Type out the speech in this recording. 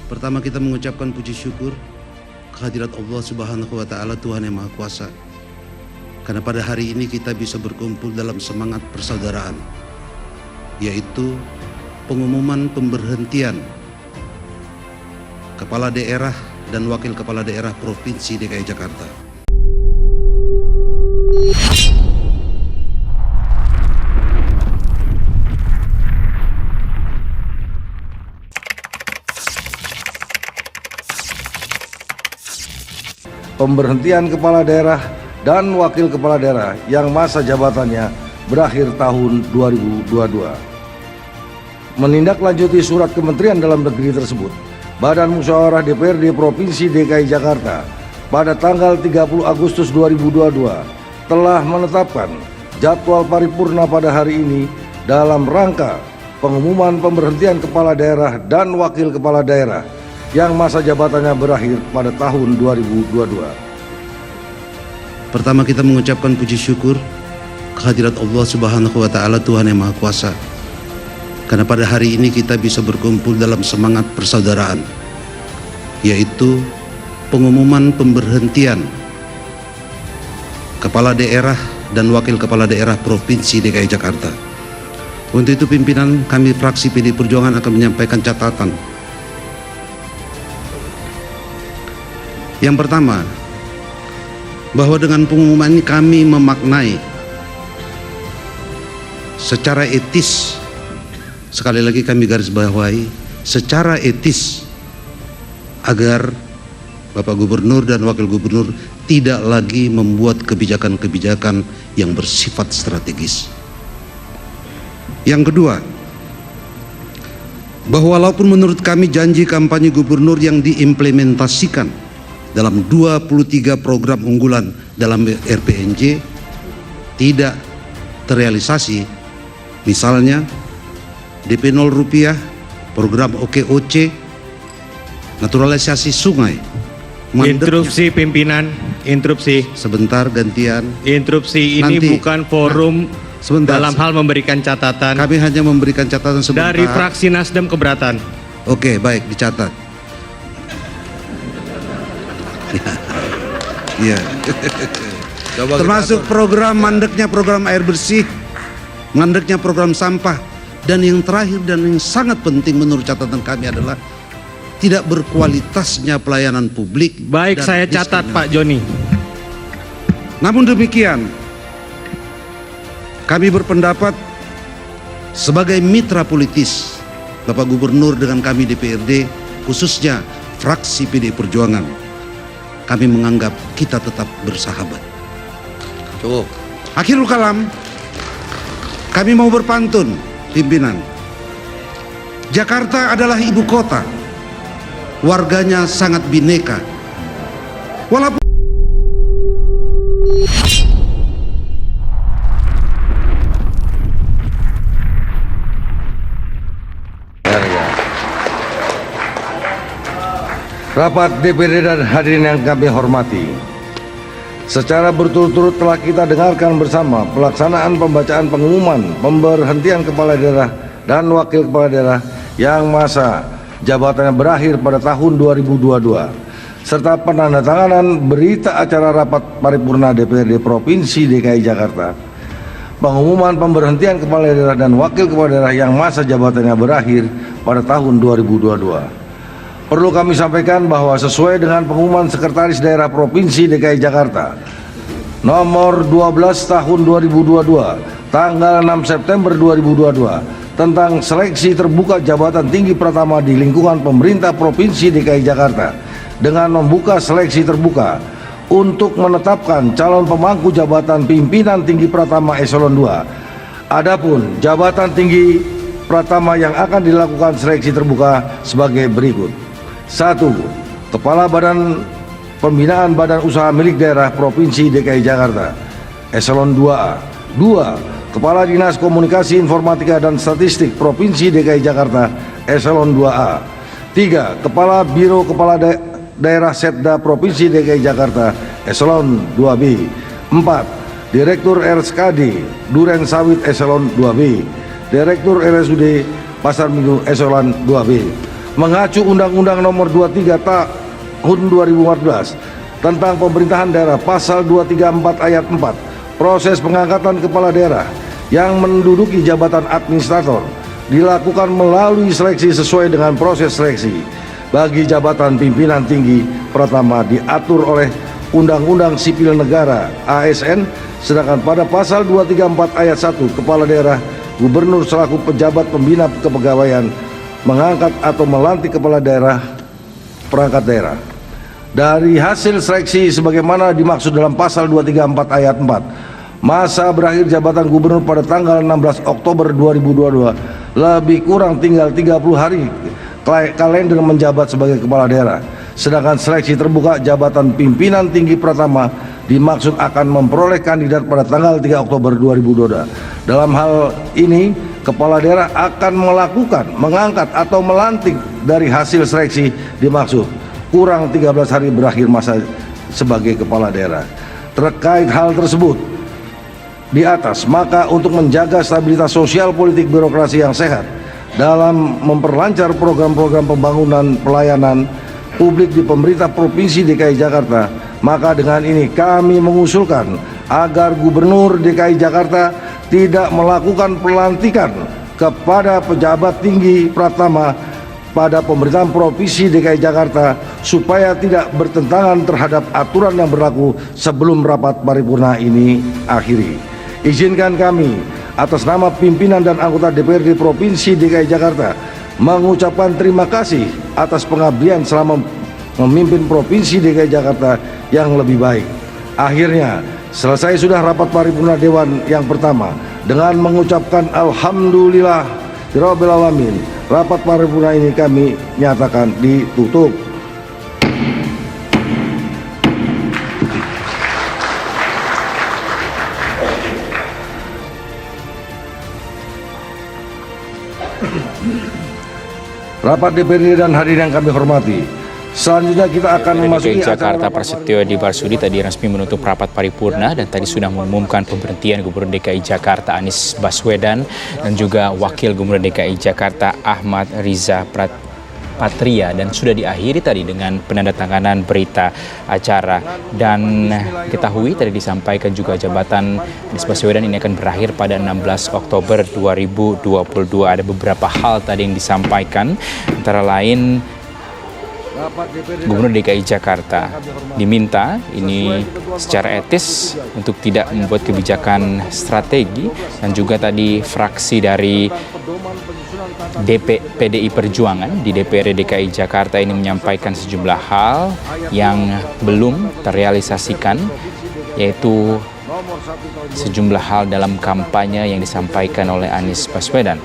Pertama kita mengucapkan puji syukur kehadirat Allah Subhanahu wa Ta'ala, Tuhan yang Maha Kuasa, karena pada hari ini kita bisa berkumpul dalam semangat persaudaraan, yaitu pengumuman pemberhentian Kepala Daerah dan Wakil Kepala Daerah Provinsi DKI Jakarta. Pemberhentian Kepala Daerah dan Wakil Kepala Daerah yang masa jabatannya berakhir tahun 2022. Menindaklanjuti surat Kementerian Dalam Negeri tersebut, Badan Musyawarah DPRD Provinsi DKI Jakarta pada tanggal 30 Agustus 2022 telah menetapkan jadwal paripurna pada hari ini dalam rangka pengumuman pemberhentian Kepala Daerah dan Wakil Kepala Daerah yang masa jabatannya berakhir pada tahun 2022. Pertama kita mengucapkan puji syukur kehadirat Allah Subhanahu wa Ta'ala, Tuhan yang Maha Kuasa, karena pada hari ini kita bisa berkumpul dalam semangat persaudaraan, yaitu pengumuman pemberhentian Kepala Daerah dan Wakil Kepala Daerah Provinsi DKI Jakarta. Untuk itu pimpinan kami fraksi PD Perjuangan akan menyampaikan catatan. Yang pertama, bahwa dengan pengumuman ini kami memaknai secara etis, sekali lagi kami garis bawahi, secara etis, agar Bapak Gubernur dan Wakil Gubernur tidak lagi membuat kebijakan-kebijakan yang bersifat strategis. Yang kedua, bahwa walaupun menurut kami janji kampanye gubernur yang diimplementasikan dalam 23 program unggulan dalam RPNJ tidak terrealisasi, misalnya DP 0 rupiah, program OKOC, naturalisasi sungai. Interupsi pimpinan, interupsi. Sebentar, gantian. Interupsi ini Nanti, bukan forum sebentar, dalam hal memberikan catatan. Kami hanya memberikan catatan sebentar. Dari fraksi Nasdem keberatan. Oke, baik, dicatat. Ya. Termasuk program mandeknya program air bersih, mandeknya program sampah, dan yang terakhir dan yang sangat penting menurut catatan kami adalah tidak berkualitasnya pelayanan publik. Baik, saya catat Pak Joni. Namun demikian, kami berpendapat sebagai mitra politis Bapak Gubernur dengan kami DPRD, khususnya fraksi PD Perjuangan, kami menganggap kita tetap bersahabat. Cukup. Akhirul kalam, kami mau berpantun, pimpinan. Jakarta adalah ibu kota, warganya sangat bineka. Walaupun Rapat DPRD dan hadirin yang kami hormati, secara berturut-turut telah kita dengarkan bersama pelaksanaan pembacaan pengumuman pemberhentian Kepala Daerah dan Wakil Kepala Daerah yang masa jabatannya berakhir pada tahun 2022, serta penandatanganan berita acara rapat paripurna DPRD Provinsi DKI Jakarta. Pengumuman pemberhentian Kepala Daerah dan Wakil Kepala Daerah yang masa jabatannya berakhir pada tahun 2022. Perlu kami sampaikan bahwa sesuai dengan pengumuman Sekretaris Daerah Provinsi DKI Jakarta nomor 12 tahun 2022 tanggal 6 September 2022 tentang seleksi terbuka jabatan tinggi pertama di lingkungan pemerintah Provinsi DKI Jakarta dengan membuka seleksi terbuka untuk menetapkan calon pemangku jabatan pimpinan tinggi Pratama Eselon 2. Adapun jabatan tinggi Pratama yang akan dilakukan seleksi terbuka sebagai berikut. 1. Kepala Badan Pembinaan Badan Usaha Milik Daerah Provinsi DKI Jakarta Eselon 2A. 2. Kepala Dinas Komunikasi Informatika dan Statistik Provinsi DKI Jakarta Eselon 2A. 3. Kepala Biro Kepala Daerah Setda Provinsi DKI Jakarta Eselon 2B. 4. Direktur RSKD Duren Sawit Eselon 2B. Direktur RSUD Pasar Minggu Eselon 2B. mengacu Undang-Undang Nomor 23 Tahun 2014 tentang Pemerintahan Daerah pasal 234 ayat 4, proses pengangkatan kepala daerah yang menduduki jabatan administrator dilakukan melalui seleksi sesuai dengan proses seleksi bagi jabatan pimpinan tinggi pertama diatur oleh Undang-Undang Sipil Negara ASN, sedangkan pada pasal 234 ayat 1 kepala daerah, gubernur selaku pejabat pembina kepegawaian mengangkat atau melantik kepala daerah perangkat daerah. Dari hasil seleksi sebagaimana dimaksud dalam pasal 234 ayat 4, masa berakhir jabatan gubernur pada tanggal 16 Oktober 2022 lebih kurang tinggal 30 hari kalender menjabat sebagai kepala daerah. Sedangkan seleksi terbuka jabatan pimpinan tinggi pertama dimaksud akan memperoleh kandidat pada tanggal 3 Oktober 2022. Dalam hal ini, kepala daerah akan mengangkat atau melantik dari hasil seleksi dimaksud kurang 13 hari berakhir masa sebagai kepala daerah. Terkait hal tersebut di atas, maka untuk menjaga stabilitas sosial politik birokrasi yang sehat dalam memperlancar program-program pembangunan pelayanan publik di pemerintah Provinsi DKI Jakarta, maka dengan ini kami mengusulkan agar Gubernur DKI Jakarta tidak melakukan pelantikan kepada pejabat tinggi pratama pada pemerintahan Provinsi DKI Jakarta supaya tidak bertentangan terhadap aturan yang berlaku sebelum rapat paripurna ini akhiri. Izinkan kami atas nama pimpinan dan anggota DPRD Provinsi DKI Jakarta mengucapkan terima kasih atas pengabdian selama memimpin Provinsi DKI Jakarta yang lebih baik. Akhirnya selesai sudah rapat paripurna Dewan yang pertama dengan mengucapkan Alhamdulillah Rabbil Alamin. Rapat paripurna ini kami nyatakan ditutup. Rapat DPRD dan hadirin yang kami hormati, selanjutnya kita akan memasuki DKI Jakarta Prasetyo Edi Marsudi tadi resmi menutup rapat paripurna dan tadi sudah mengumumkan pemberhentian Gubernur DKI Jakarta Anies Baswedan dan juga Wakil Gubernur DKI Jakarta Ahmad Riza Patria, dan sudah diakhiri tadi dengan penandatanganan berita acara. Dan ketahui tadi disampaikan juga jabatan Anies Baswedan ini akan berakhir pada 16 Oktober 2022. Ada beberapa hal tadi yang disampaikan, antara lain Gubernur DKI Jakarta diminta ini secara etis untuk tidak membuat kebijakan strategi, dan juga tadi fraksi dari PDI Perjuangan di DPRD DKI Jakarta ini menyampaikan sejumlah hal yang belum terrealisasikan, yaitu sejumlah hal dalam kampanye yang disampaikan oleh Anies Baswedan.